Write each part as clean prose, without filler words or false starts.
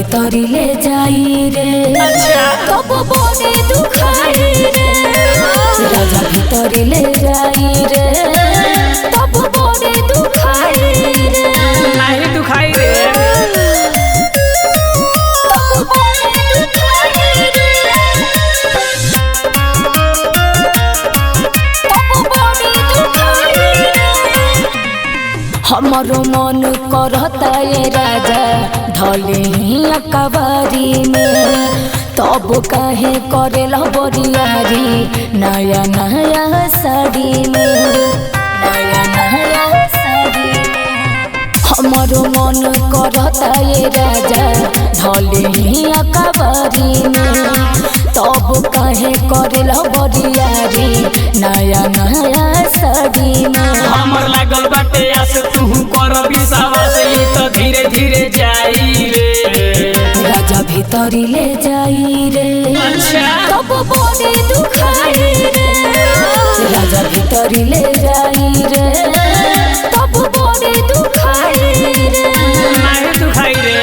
भीतरी ले जाई रे तब बड़े दुखाई रे राजा भीतरी ले जाई रे तब बड़े दुखाई रे नहीं दुखाई रे हमारो मन करता ये राजा ढले ही अकबारी में तब काहे करेला बरियारी नया नया साड़ी में नया नया साड़ी में हमारो मन करता ये राजा ढले ही अकबारी में तब काहे करेला बरियारी नया नया साड़ी में हमर लागल बाटे आस तू कर विश्वास तो धीरे धीरे जाई रे राजा भीतरी ले जाई रे तब बड़े दुखाई रे राजा भीतरी ले जाई रे तब बड़े दुखाई रे नहीं दुखाई रे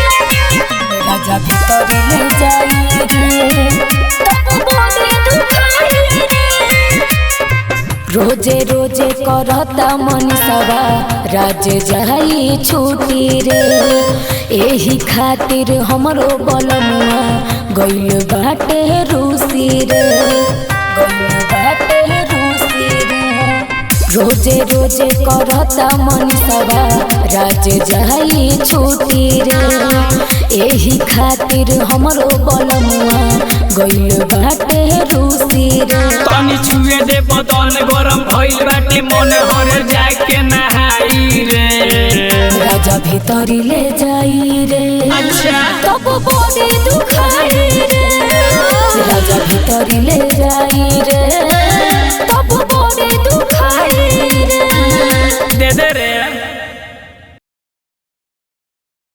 राजा भीतरी ले जाई रे तब बड़े दुखाई रे रोजे रोजे करता मनीषवा राजे जाई छुट्टी रे एही खातिर हमरो बलमुआ गइल बाटे रूसी रे गइल बाटे रूसी रे रोजे रोजे करता मनीषवा राजे जाई छुट्टी रे एही खातिर हमरो बलमुआ गइल बाटे रूसी रे तनी छुए दे बदन गरम भइल बाटे मन हर जाके नहाई रे राजा भीतरी ले जाई रे तब बड़े दुखाई रे राजा भीतरी ले जाई